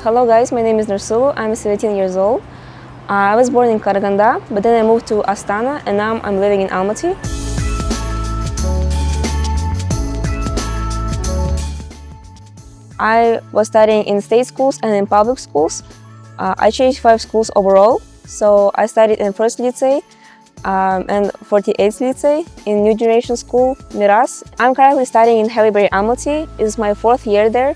Hello guys, my name is Nursulu. I'm 17 years old. I was born in Kazakhstan, but then I moved to Astana and now I'm living in Almaty. I was studying in state schools and in public schools. I changed 5 schools overall. So I studied in First Lycée and 48th Lycée, in New Generation School, Miras. I'm currently studying in Library Almaty. It's my 4th year there.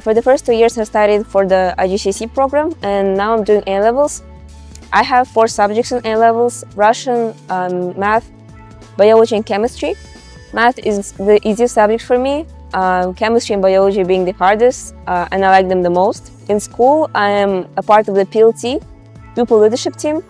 For the first 2 years I studied for the IGCSE program and now I'm doing A-levels. I have 4 subjects in A-levels: Russian, math, biology and chemistry. Math is the easiest subject for me, chemistry and biology being the hardest, and I like them the most. In school I am a part of the PLT, Pupil Leadership Team.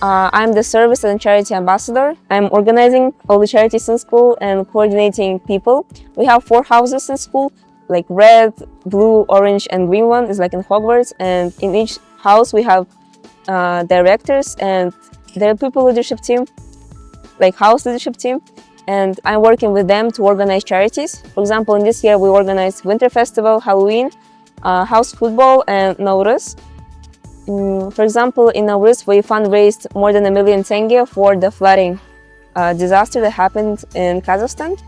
I'm the service and charity ambassador. I'm organizing all the charities in school and coordinating people. We have 4 houses in school, like red, blue, orange and green one is like in Hogwarts, and in each house we have directors and their people leadership team, like house leadership team, and I'm working with them to organize charities. For example, in this year we organized Winter Festival, Halloween, house football and Nowruz. For example, in Nowruz we fundraised more than 1 million tenge for the flooding disaster that happened in Kazakhstan.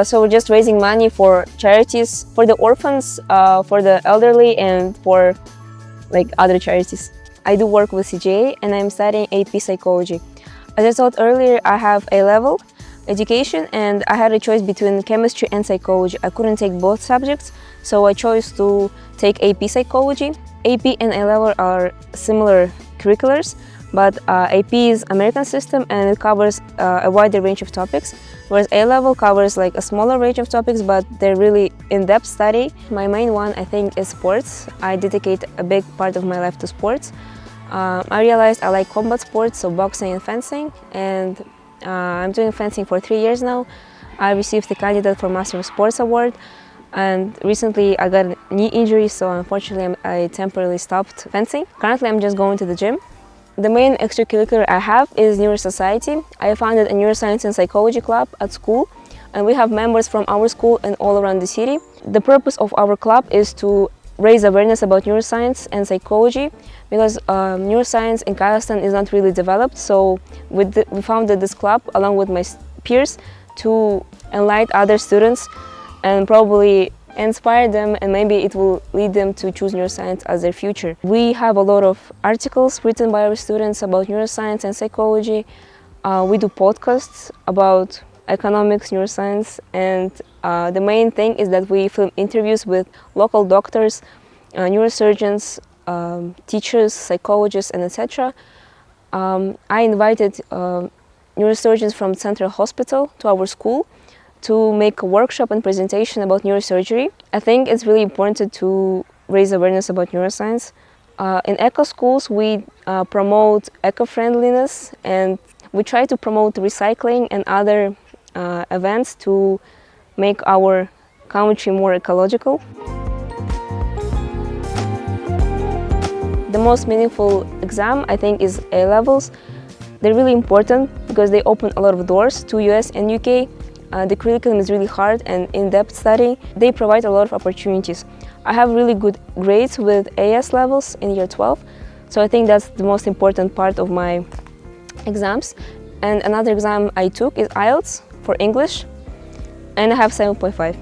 So we're just raising money for charities, for the orphans, for the elderly and for like other charities. I do work with CGA and I'm studying AP Psychology. As I told earlier, I have A-level education and I had a choice between chemistry and psychology. I couldn't take both subjects, so I chose to take AP Psychology. AP and A-level are similar curriculars, but AP is American system and it covers a wider range of topics, whereas A-level covers like a smaller range of topics, but they're really in-depth study. My main one, I think, is sports. I dedicate a big part of my life to sports. I realized I like combat sports, so boxing and fencing, and I'm doing fencing for 3 years now. I received the Candidate for Master of Sports award, and recently I got a knee injury, so unfortunately I temporarily stopped fencing. Currently I'm just going to the gym. The main extracurricular I have is Neurosociety. I founded a neuroscience and psychology club at school, and we have members from our school and all around the city. The purpose of our club is to raise awareness about neuroscience and psychology, because neuroscience in Kazakhstan is not really developed. So we founded this club along with my peers to enlighten other students and probably inspire them, and maybe it will lead them to choose neuroscience as their future. We have a lot of articles written by our students about neuroscience and psychology. We do podcasts about economics, neuroscience, and the main thing is that we film interviews with local doctors, neurosurgeons, teachers, psychologists, and etc. I invited neurosurgeons from Central Hospital to our school to make a workshop and presentation about neurosurgery. I think it's really important to raise awareness about neuroscience. In eco schools, we promote eco-friendliness and we try to promote recycling and other events to make our country more ecological. The most meaningful exam, I think, is A-levels. They're really important because they open a lot of doors to US and UK. The curriculum is really hard and in-depth study. They provide a lot of opportunities. I have really good grades with AS levels in year 12, so I think that's the most important part of my exams. And another exam I took is IELTS for English, and I have 7.5.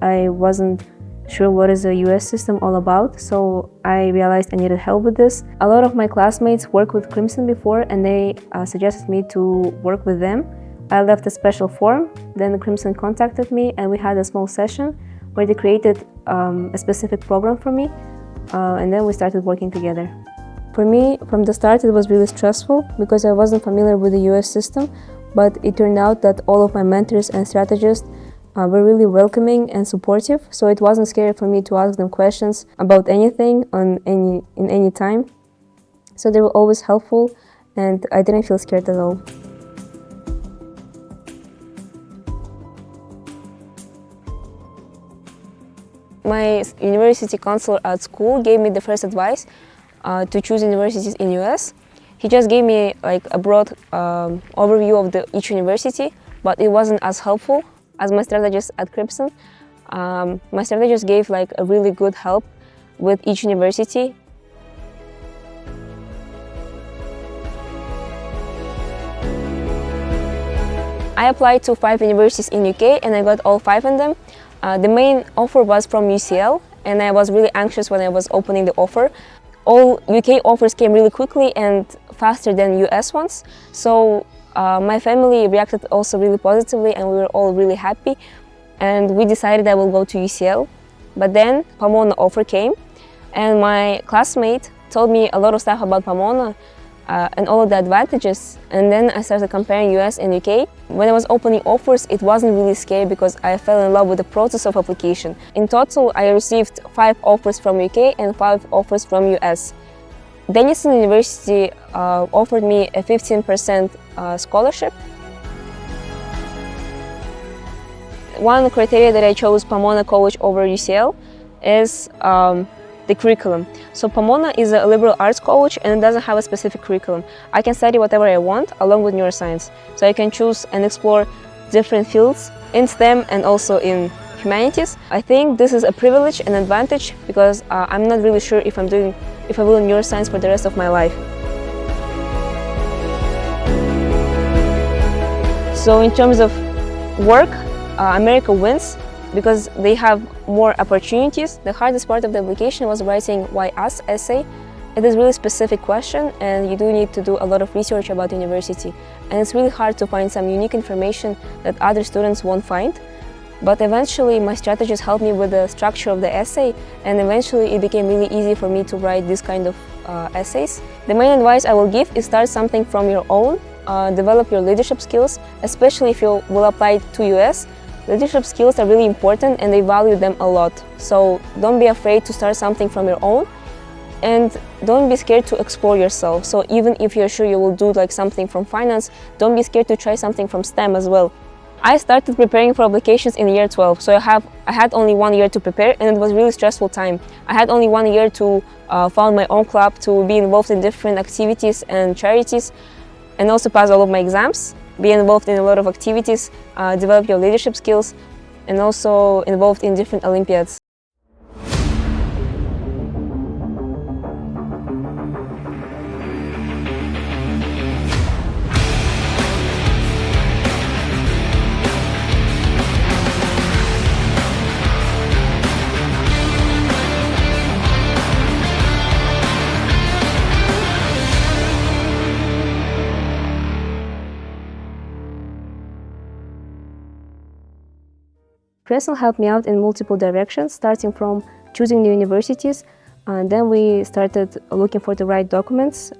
I wasn't sure what is the US system all about, so I realized I needed help with this. A lot of my classmates worked with Crimson before and they suggested me to work with them. I left a special form, then Crimson contacted me and we had a small session where they created a specific program for me, and then we started working together. For me, from the start it was really stressful because I wasn't familiar with the US system, but it turned out that all of my mentors and strategists were really welcoming and supportive, so it wasn't scary for me to ask them questions about anything in any time. So they were always helpful and I didn't feel scared at all. My university counselor at school gave me the first advice to choose universities in US. He just gave me like a broad overview of each university, but it wasn't as helpful as my strategist at Crimson. My strategist gave like a really good help with each university. I applied to 5 universities in UK and I got all 5 of them. The main offer was from UCL and I was really anxious when I was opening the offer. All UK offers came really quickly and faster than US ones. So my family reacted also really positively and we were all really happy. And we decided I will go to UCL. But then Pomona offer came and my classmate told me a lot of stuff about Pomona and all of the advantages. And then I started comparing US and UK. When I was opening offers, it wasn't really scary because I fell in love with the process of application. In total, I received 5 offers from UK and 5 offers from US. Denison University offered me a 15% scholarship. One criteria that I chose Pomona College over UCL is the curriculum. So Pomona is a liberal arts college and it doesn't have a specific curriculum. I can study whatever I want along with neuroscience. So I can choose and explore different fields in STEM and also in humanities. I think this is a privilege and advantage because I'm not really sure if I will neuroscience for the rest of my life. So in terms of work, America wins because they have more opportunities. The hardest part of the application was writing why us essay. It is a really specific question and you do need to do a lot of research about the university. And it's really hard to find some unique information that other students won't find. But eventually my strategist helped me with the structure of the essay and eventually it became really easy for me to write this kind of essays. The main advice I will give is start something from your own, develop your leadership skills, especially if you will apply to US. Leadership skills are really important and they value them a lot. So don't be afraid to start something from your own and don't be scared to explore yourself. So even if you're sure you will do like something from finance, don't be scared to try something from STEM as well. I started preparing for applications in year 12, so I had only 1 year to prepare and it was really stressful time. I had only 1 year to found my own club, to be involved in different activities and charities and also pass all of my exams. Be involved in a lot of activities, develop your leadership skills, and also involved in different Olympiads. Crimson helped me out in multiple directions, starting from choosing new universities, and then we started looking for the right documents,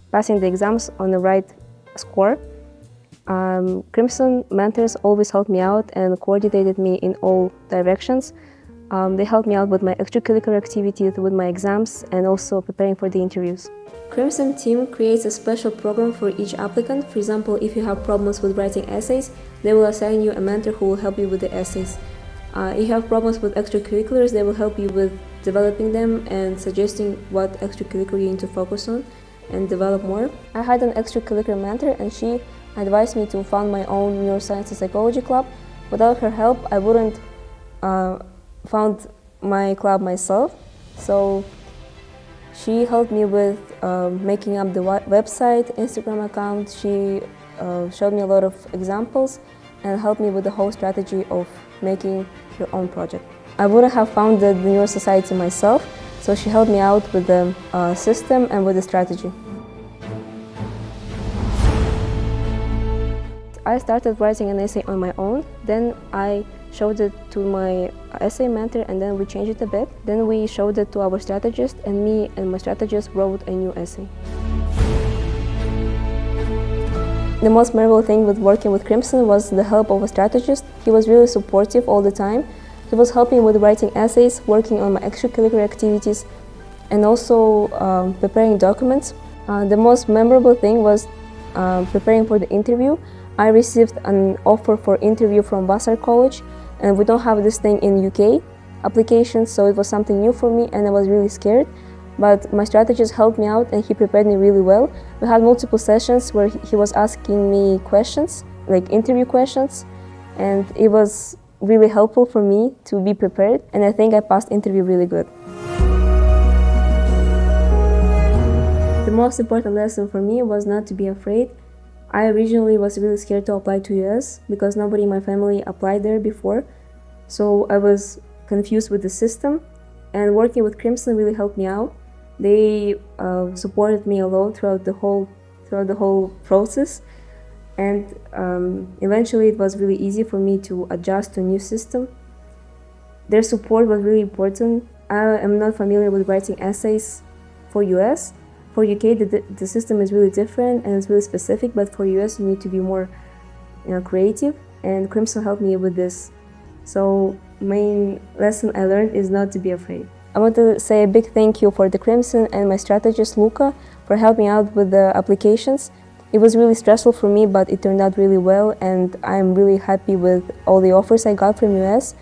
passing the exams on the right score. Crimson mentors always helped me out and coordinated me in all directions. They helped me out with my extracurricular activities, with my exams, and also preparing for the interviews. Crimson team creates a special program for each applicant. For example, if you have problems with writing essays, they will assign you a mentor who will help you with the essays. If you have problems with extracurriculars, they will help you with developing them and suggesting what extracurricular you need to focus on and develop more. I had an extracurricular mentor and she advised me to found my own neuroscience and psychology club. Without her help, I wouldn't found my club myself. So she helped me with making up the website, Instagram account. She showed me a lot of examples and helped me with the whole strategy of making your own project. I wouldn't have founded the Neuro Society myself, so she helped me out with the system and with the strategy. I started writing an essay on my own, then I showed it to my essay mentor and then we changed it a bit. Then we showed it to our strategist and me and my strategist wrote a new essay. The most memorable thing with working with Crimson was the help of a strategist. He was really supportive all the time. He was helping with writing essays, working on my extracurricular activities, and also preparing documents. The most memorable thing was preparing for the interview. I received an offer for interview from Vassar College, and we don't have this thing in UK applications, so it was something new for me and I was really scared. But my strategist helped me out and he prepared me really well. We had multiple sessions where he was asking me questions, like interview questions, and it was really helpful for me to be prepared, and I think I passed interview really good. The most important lesson for me was not to be afraid. I originally was really scared to apply to US because nobody in my family applied there before. So I was confused with the system, and working with Crimson really helped me out. They supported me a lot throughout the whole process, and eventually it was really easy for me to adjust to a new system. Their support was really important. I am not familiar with writing essays for US. For UK, the system is really different and it's really specific, but for US, you need to be more creative, and Crimson helped me with this. So, main lesson I learned is not to be afraid. I want to say a big thank you for the Crimson and my strategist Luca for helping out with the applications. It was really stressful for me, but it turned out really well, and I'm really happy with all the offers I got from US.